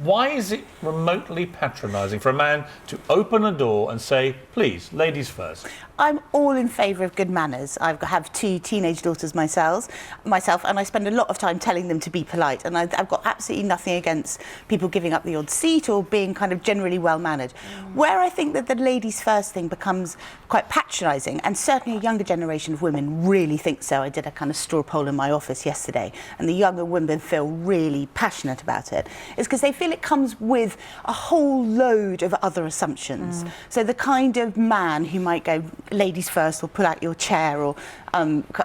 Why is it remotely patronising for a man to open a door and say, please, ladies first? I'm all in favour of good manners. I have 2 teenage daughters myself, and I spend a lot of time telling them to be polite. And I've got absolutely nothing against people giving up the odd seat or being kind of generally well-mannered. Where I think that the ladies first thing becomes quite patronising, and certainly a younger generation of women really think so. I did a kind of straw poll in my office yesterday, and the younger women feel really passionate about it, is because they feel it comes with a whole load of other assumptions. So the kind of man who might go, ladies first, or pull out your chair, or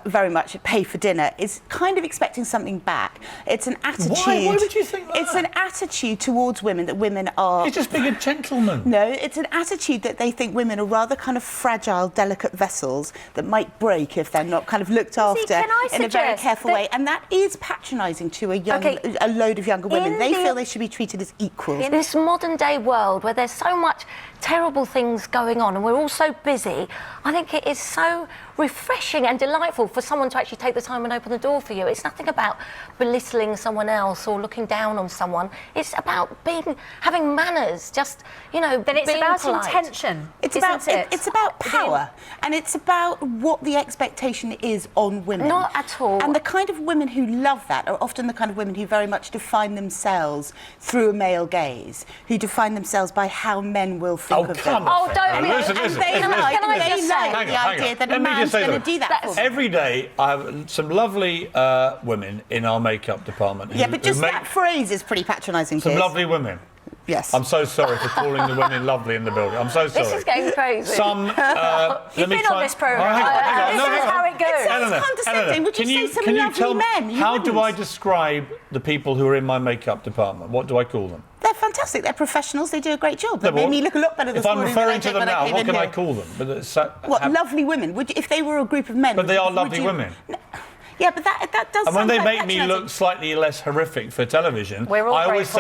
very much pay for dinner, is kind of expecting something back. It's an attitude. Why would you think that? It's an attitude towards women that women are... He's just being a gentleman. No, it's an attitude that they think women are rather kind of fragile, delicate vessels that might break if they're not kind of looked after in a very careful way. And that is patronising to a load of younger women. They feel they should be treated as equals. In this modern day world where there's so much terrible things going on and we're all so busy, I think it is so refreshing and delightful for someone to actually take the time and open the door for you. It's nothing about belittling someone else or looking down on someone. It's about having manners, just, you know, then it's being about polite. intention. It's about power, and it's about what the expectation is on women. Not at all. And the kind of women who love that are often the kind of women who very much define themselves through a male gaze, who define themselves by how men will think of them. Oh, don't be... Listen. They like the idea that a man's going to do that for them. Every day, I have some lovely women in our makeup department. Yeah, but just that phrase is pretty patronising. Some lovely women. Yes. I'm so sorry for calling the women lovely in the building. I'm so sorry. This is getting crazy. You've been on this programme. This is how it goes. It sounds condescending. Would you say some lovely men? How do I describe the people who are in my makeup department? What do I call them? They're fantastic. They're professionals. They do a great job. They made me look a lot better this morning. If I'm referring to them now, what can I call them? What, lovely women? If they were a group of men... But they are lovely women. Yeah, but that does. And when they make me look slightly less horrific for television, We're all I always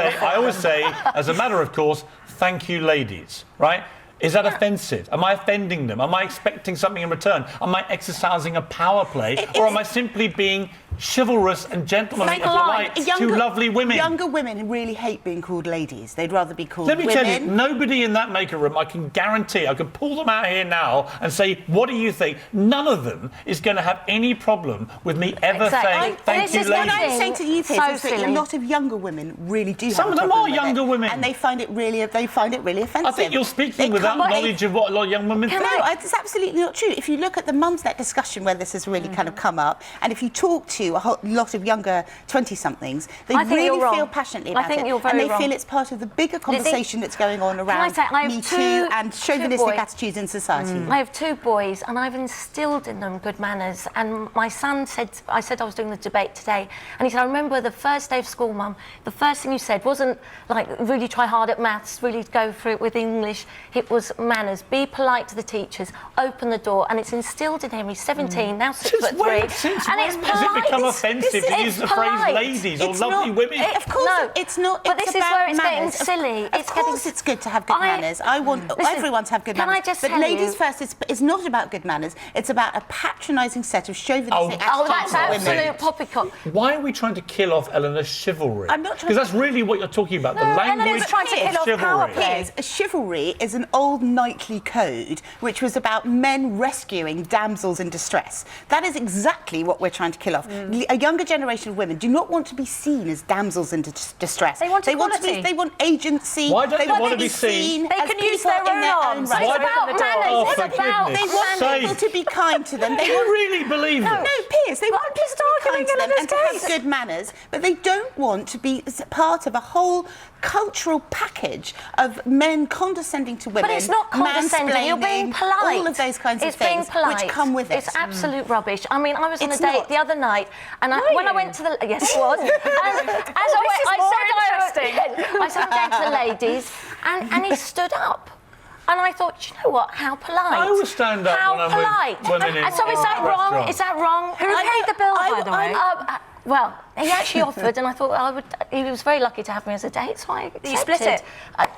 say, as a matter of course, thank you, ladies. Right? Is that offensive? Am I offending them? Am I expecting something in return? Am I exercising a power play, or am I simply being chivalrous and gentlemanly and polite to lovely women? Younger women really hate being called ladies. They'd rather be called women. Let me tell you, nobody in that makeup room, I can guarantee, I could pull them out here now and say, what do you think? None of them is going to have any problem with me ever saying, thank you, ladies. What I'm saying to you, Piers, is that a lot of younger women really do have Some of them are younger women. And they find it really offensive. I think you're speaking without knowledge of what a lot of young women think. No, it's absolutely not true. If you look at the Mumsnet discussion where this has really kind of come up, and if you talk to a whole lot of younger 20-somethings, they really feel passionately about it. And they feel it's part of the bigger conversation that's going on around Me Too and chauvinistic attitudes in society. I have 2 boys, and I've instilled in them good manners. And my son said, I was doing the debate today, and he said, I remember the first day of school, Mum, the first thing you said wasn't like really try hard at maths, really go for it with English. It was manners. Be polite to the teachers. Open the door, and it's instilled in him. He's 17 now, 6'3", and it's polite. Does it become offensive to use the phrase ladies or lovely women? Of course, it's not. But this is where it's getting silly. Of course, it's good to have good manners. I want everyone to have good manners. But ladies first is not about good manners. It's about a patronising set of chauvinistic attitudes. Oh, that's absolute poppycock. Why are we trying to kill off Eleanor's chivalry? I'm not trying. Because that's really what you're talking about. The language of chivalry. Chivalry is an old knightly code which was about men rescuing damsels in distress. That is exactly what we're trying to kill off. A younger generation of women do not want to be seen as damsels in distress. They want equality. They want agency. Why don't they want to be seen? They can use their own arms. It's about manners. It's about they want people to be kind to them. Do you really believe this? No, Piers, they want people to be kind to them and to have good manners, but they don't want to be part of a whole cultural package of men condescending to women. But it's not condescending, you're being polite. All of those kinds of things which come with it. It's absolute rubbish. I mean, I was on a date the other night, and when I went to the... Yes, it was. And I said I'm going to the ladies, and he stood up. And I thought, you know what? How polite. I always stand up when I'm with women in And so is that wrong? Is that wrong? Who paid the bill, by the way? Well, He actually offered, and I thought he was very lucky to have me as a date, so I accepted. You split it?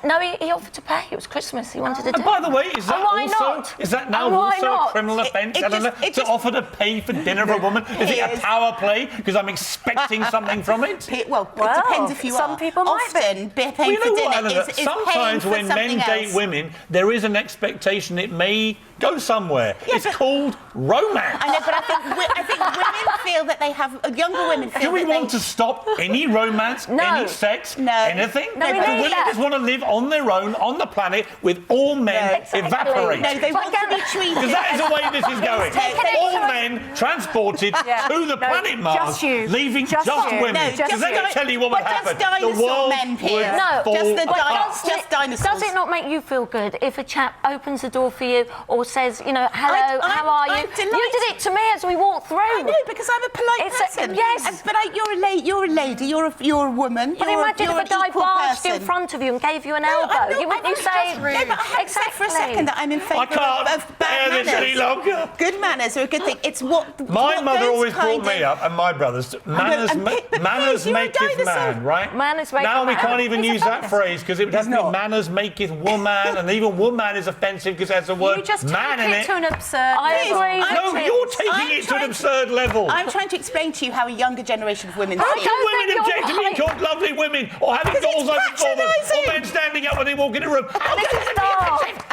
No, he offered to pay. It was Christmas. He wanted to do And by the way, is that why also not? is that now And why also not? a criminal offence, It Eleanor, to just- offer to pay for dinner for a woman? Is it a power play because I'm expecting something from it? Well, Well, it depends if you some are. people might be. Often, paying Well, you for know dinner what, Eleanor? is paying Sometimes for when men something date else. women, there is an expectation it may go somewhere. It's called romance. I know, but I think women feel that they have younger women feel. Do we that want to stop any romance, No. any sex, No. anything? No, we Do need women that. just want to live on their own, on the planet, with all men Exactly. evaporate? No, they want to be treated. Because that is the way this is going. All men transported to the planet Mars, just you. leaving just you. women. No, Because just they're going you. to tell you what would But happen. just The dinosaur world men, would Piers. No, fall just the apart. just dinosaurs. Does it not make you feel good if a chap opens the door for you or says, you know, hello, how are you? I'm You delighted. did it to me as we walked through. I know, because I'm a polite It's a- person. yes. But you're a lady. You're a woman. But you're imagine you're if a guy an equal barged person. in front of you and gave you an No, elbow. I'm not- You wouldn't I'm you say just rude. No, but I haven't said for a Exactly. second that I'm in favour I can't of bad bear this any manners. longer. Good manners are a good thing. It's what My what mother those always kind brought me of- up, and my brothers, manners, and Piers, manners you're a maketh dinosaur. man, right? Manners make now a we man. can't even He's a use that feminist. phrase because it would have to be not. manners maketh woman, and even woman is offensive because it has the You word just man take in it it. to an absurd I level. agree. No, Piers. you're taking I'm it to an trying- absurd level. I'm trying to explain to you how a younger generation of women How think. can don't women think object to you're being right. called lovely women or having Because doors it's open for them or patronising. men standing up when they walk in a room? How And can it's it be not. offensive?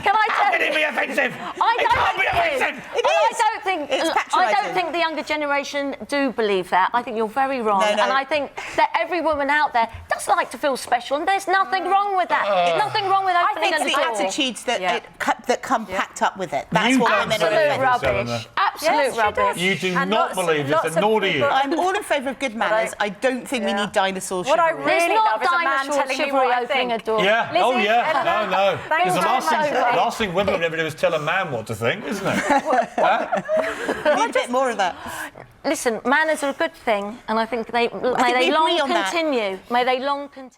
Can I How tell can it you? be offensive? I It don't can't be think it is. offensive. It And is. It's I patronising. don't think the younger generation do believe that. I think you're very wrong. No, no. And I think that every woman out there does like to feel special, and there's nothing wrong with that. Nothing wrong with opening It's a the door. attitudes that Yeah. that come packed up with it. That's You what don't women are believe Absolute it, offended. Eleanor. rubbish. Absolute Yes, she rubbish. does. You do And not lots- believe this, lots and of nor do you. people- I'm all in favour of good manners. I don't think we Yeah. need dinosaur What I chivalry. There's really not love is a man dinosaur telling me chivalry what I opening a think. door. Yeah. Lizzy, Oh, yeah. Eleanor, No. thank Because you the very much. last thing women would ever do is tell a man what to think, isn't it? We need a bit more of that. Listen, manners are a good thing, and I think may they we long agree on that. continue. May they long continue.